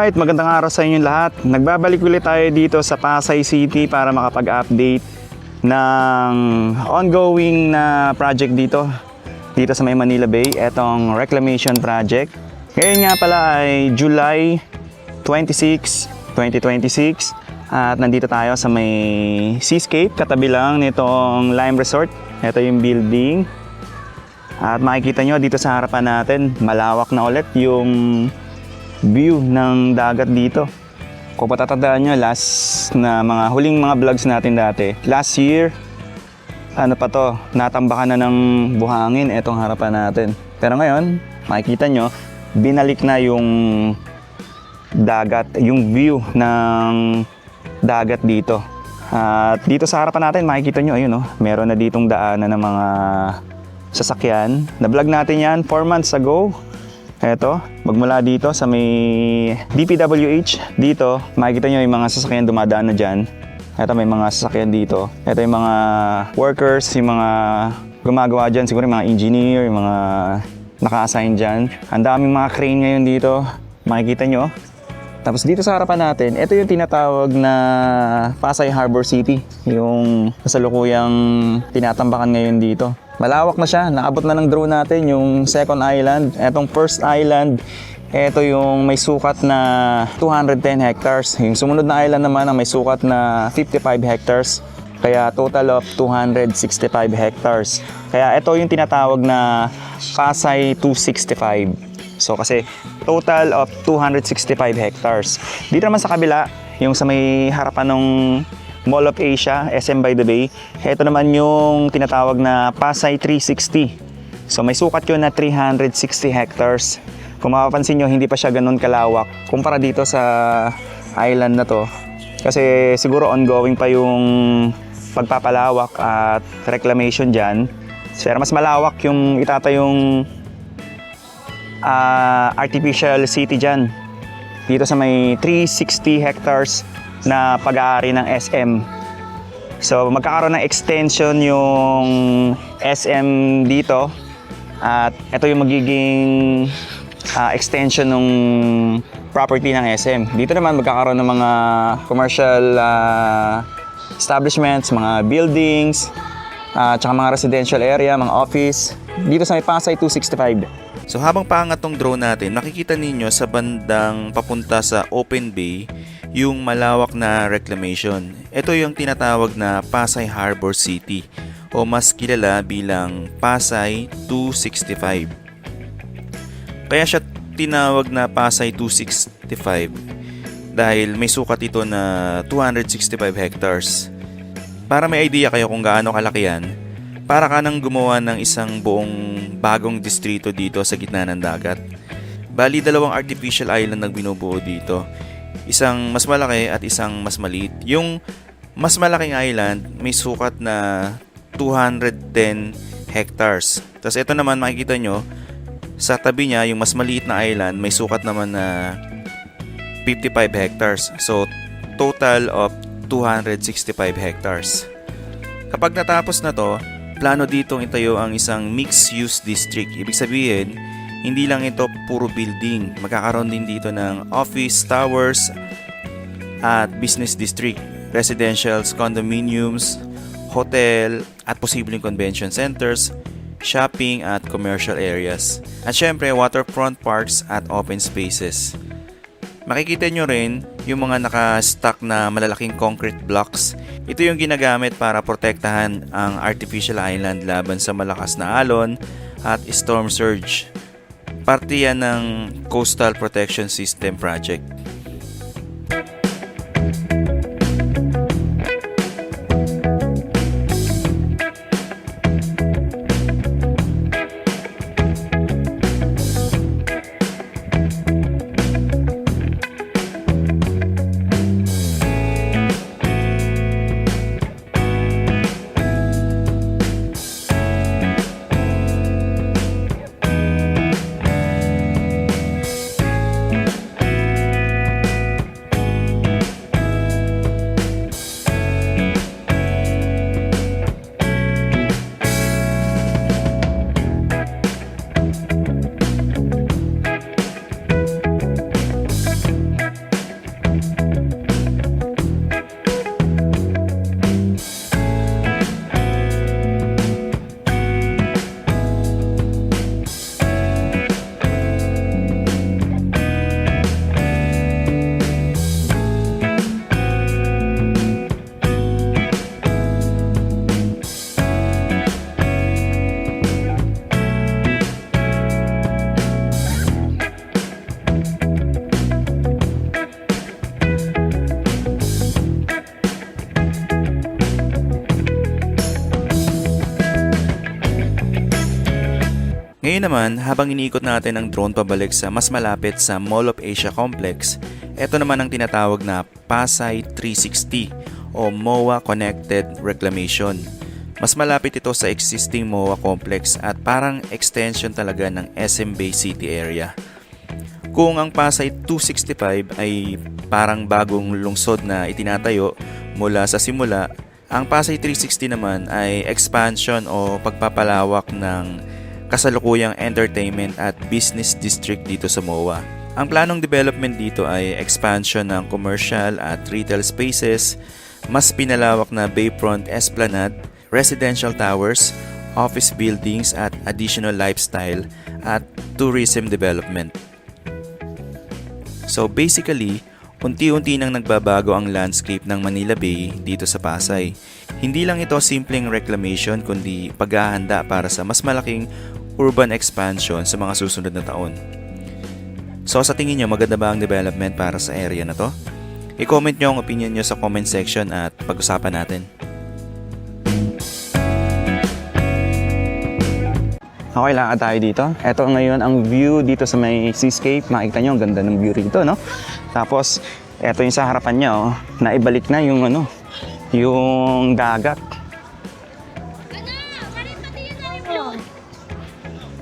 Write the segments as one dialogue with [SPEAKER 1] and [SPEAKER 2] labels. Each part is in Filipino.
[SPEAKER 1] Alright, magandang araw sa inyo lahat. Nagbabalik ulit tayo dito sa Pasay City para makapag-update ng ongoing na project dito sa may Manila Bay, etong reclamation project. Ngayon nga pala ay July 26, 2026 at nandito tayo sa may Seascape, katabi lang nitong Lime Resort. Ito yung building at makikita nyo dito sa harapan natin, malawak na ulit yung view ng dagat dito. Kung patatandaan nyo, huling mga vlogs natin dati, last year, natambakan na ng buhangin etong harapan natin. Pero ngayon, makikita nyo, binalik na yung dagat, yung view ng dagat dito. At dito sa harapan natin, makikita nyo, ayun, meron na ditong daanan ng mga sasakyan. Na-vlog natin yan 4 months ago. Eto, magmula dito sa may DPWH, dito makikita nyo yung mga sasakyan dumadaan na dyan. Eto, may mga sasakyan dito. Eto yung mga workers, yung mga gumagawa dyan, siguro yung mga engineer, yung mga naka-assign dyan. Ang daming mga crane ngayon dito, makikita nyo. Tapos dito sa harapan natin, ito yung tinatawag na Pasay Harbor City, yung kasalukuyang tinatambakan ngayon dito. Malawak na siya, naabot na ng drone natin yung second island. Etong first island, ito yung may sukat na 210 hectares. Yung sumunod na island naman ang may sukat na 55 hectares. Kaya total of 265 hectares. Kaya ito yung tinatawag na Pasay 265. So kasi total of 265 hectares. Dito naman sa kabila, yung sa may harapan ng Mall of Asia, SM by the Bay, ito naman yung tinatawag na Pasay 360. So may sukat yun na 360 hectares. Kung mapapansin nyo, hindi pa siya ganun kalawak kumpara dito sa island na to. Kasi siguro ongoing pa yung pagpapalawak at reclamation dyan. Pero mas malawak yung itatayong artificial city dyan. Dito sa may 360 hectares na pag-aari ng SM. So magkakaroon ng extension yung SM dito at ito yung magiging extension ng property ng SM. Dito naman magkakaroon ng mga commercial establishments, mga buildings, tsaka mga residential area, mga office dito sa may Pasay 265.
[SPEAKER 2] So habang paangat tong drone natin, makikita ninyo sa bandang papunta sa Open Bay yung malawak na reclamation. Ito yung tinatawag na Pasay Harbor City o mas kilala bilang Pasay 265. Kaya siya tinawag na Pasay 265 dahil may sukat ito na 265 hectares. Para may idea kayo kung gaano kalaki yan, para ka nang gumawa ng isang buong bagong distrito dito sa gitna ng dagat. Bali, dalawang artificial island ang binubuo dito. Isang mas malaki at isang mas maliit. Yung mas malaking island may sukat na 210 hectares. Tapos ito naman makikita nyo, sa tabi niya yung mas maliit na island may sukat naman na 55 hectares. So total of 265 hectares. Kapag natapos na to, plano ditong itayo ang isang mixed-use district. Ibig sabihin, hindi lang ito puro building. Magkakaroon din dito ng office, towers, at business district, residentials, condominiums, hotel, at posibleng convention centers, shopping at commercial areas. At syempre, waterfront parks at open spaces. Makikita nyo rin yung mga naka-stack na malalaking concrete blocks. Ito yung ginagamit para protektahan ang artificial island laban sa malakas na alon at storm surge. Parte yan ng Coastal Protection System Project. Ngayon naman, habang iniikot natin ang drone pabalik sa mas malapit sa Mall of Asia Complex, ito naman ang tinatawag na Pasay 360 o MOA Connected Reclamation. Mas malapit ito sa existing MOA Complex at parang extension talaga ng SM Bay City area. Kung ang Pasay 265 ay parang bagong lungsod na itinatayo mula sa simula, ang Pasay 360 naman ay expansion o pagpapalawak ng kasalukuyang entertainment at business district dito sa MOA. Ang planong development dito ay expansion ng commercial at retail spaces, mas pinalawak na bayfront esplanade, residential towers, office buildings at additional lifestyle at tourism development. So basically, unti-unti nang nagbabago ang landscape ng Manila Bay dito sa Pasay. Hindi lang ito simpleng reclamation kundi paghahanda para sa mas malaking urban expansion sa mga susunod na taon. So sa tingin nyo, maganda ba ang development para sa area na to? I-comment nyo ang opinion nyo sa comment section at pag-usapan natin.
[SPEAKER 1] Okay, lakad tayo dito. Ito ngayon ang view dito sa may seascape. Makikita nyo, ang ganda ng view rito, no? Tapos, ito yung sa harapan niya, oh. Naibalik na yung yung dagat.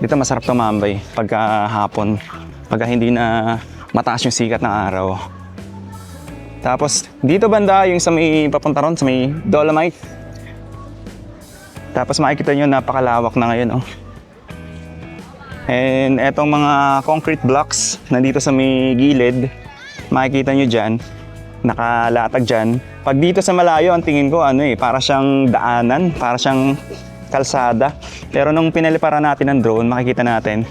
[SPEAKER 1] Dito masarap tumambay pagka hapon, pagka hindi na mataas yung sikat ng araw. Tapos dito banda yung sa may papunta ron, sa may Dolomite. Tapos makikita nyo napakalawak na ngayon. Oh. And etong mga concrete blocks nandito sa may gilid, makikita nyo dyan, nakalatag dyan. Pag dito sa malayo, ang tingin ko para siyang daanan, para siyang kalsada. Pero nung pinaliparan natin ng drone, makikita natin,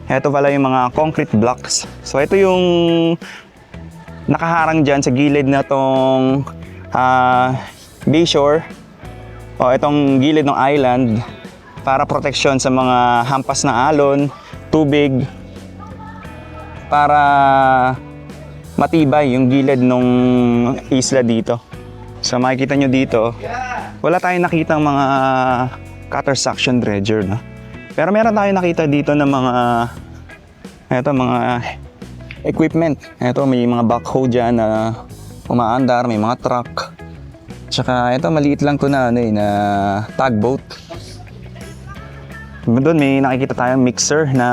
[SPEAKER 1] ito pala yung mga concrete blocks. So ito yung nakaharang dyan sa gilid na tong bayshore o itong gilid ng island para protection sa mga hampas na alon, tubig, para matibay yung gilid ng isla dito. So makikita nyo dito, wala tayong nakitang mga cutter suction dredger, no? Pero meron tayong nakita dito ng mga equipment. Ito may mga backhoe dyan na umaandar, may mga truck. Tsaka ito maliit lang to na na tugboat. Doon may nakikita tayong mixer na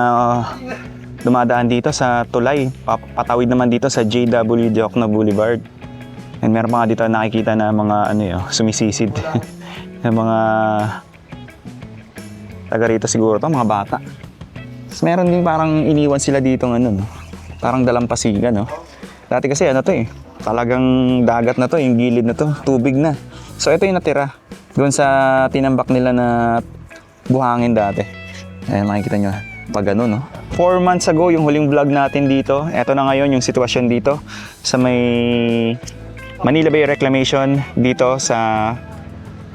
[SPEAKER 1] dumadaan dito sa tulay. Patawid naman dito sa JW Diokno Boulevard. And meron mga dito nakikita na mga sumisisid. ng mga taga rito siguro to, mga bata. Tapos meron din parang iniwan sila dito parang dalampasigan, no? Dati kasi talagang dagat na to, yung gilid na to, tubig na. So ito yung natira doon sa tinambak nila na buhangin dati. Ayan, makikita nyo pag no? 4 months ago yung huling vlog natin dito. Ito na ngayon yung sitwasyon dito sa may Manila Bay Reclamation dito sa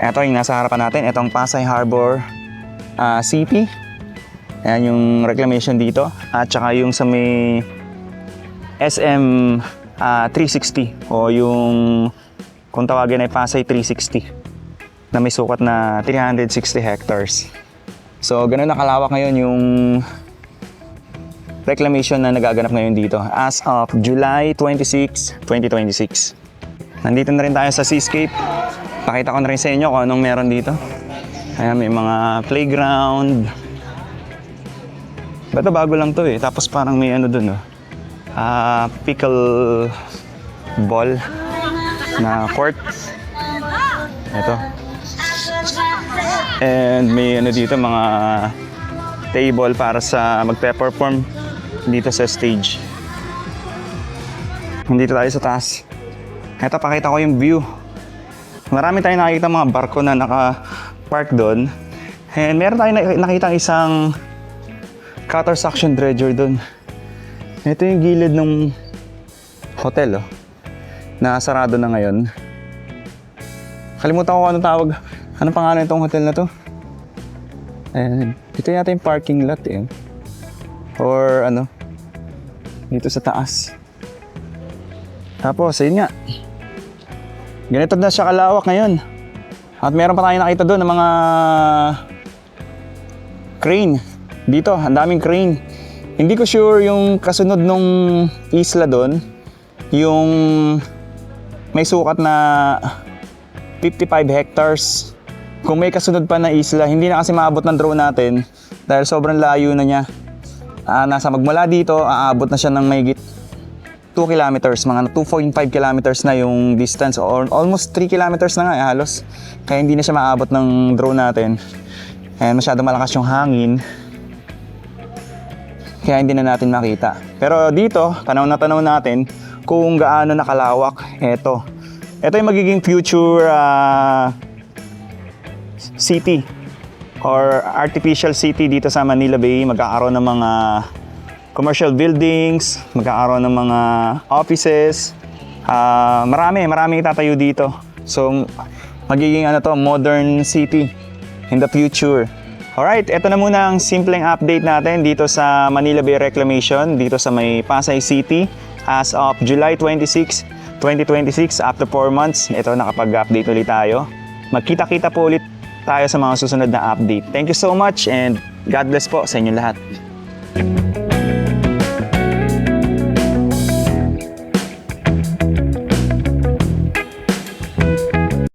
[SPEAKER 1] ito yung nasa harapan natin, itong Pasay Harbor City. Ayan yung reclamation dito. At saka yung sa may SM 360 o yung kung tawagin ay Pasay 360 na may sukat na 360 hectares. So ganun nakalawak ngayon yung reclamation na nagaganap ngayon dito as of July 26, 2026. Nandito na rin tayo sa seascape. Pakita ko na rin sa inyo kung anong meron dito. Ayan, may mga playground. Ito bago lang to Tapos parang may dun pickle ball na court. Ito. And may dito mga table para sa magpe-perform dito sa stage. Nandito tayo sa taas. Ito, pakita ko yung view. Marami tayong nakikita mga barko na naka-park doon. And meron tayong nakita isang cutter suction dredger doon. Ito yung gilid ng hotel, na sarado na ngayon. Kalimutan ko kung anong tawag. Anong pangalan itong hotel na to? Ayan. Ito yata yung parking lot Or dito sa taas. Tapos, ayun nga. Ganito na siya kalawak ngayon. At meron pa tayong nakita doon ng mga crane Dito, ang daming crane. Hindi ko sure yung kasunod nung isla doon, yung may sukat na 55 hectares. Kung may kasunod pa na isla, hindi na kasi maabot ng drone natin dahil sobrang layo na niya. Nasa magmula dito, aabot na siya ng mahigit 2 kilometers, mga 2.5 kilometers na yung distance or almost 3 kilometers na nga halos. Kaya hindi na siya maabot ng drone natin. And masyado malakas yung hangin. Kaya hindi na natin makita. Pero dito, tanaw natin kung gaano nakalawak. Ito yung magiging future city or artificial city dito sa Manila Bay. Magkakaroon ng mga commercial buildings, magkakaroon ng mga offices, marami itatayo dito. So, magiging modern city in the future. Alright, ito na muna ang simpleng update natin dito sa Manila Bay Reclamation, dito sa may Pasay City. As of July 26, 2026, after 4 months, ito nakapag-update ulit tayo. Magkita-kita po ulit tayo sa mga susunod na update. Thank you so much and God bless po sa inyong lahat.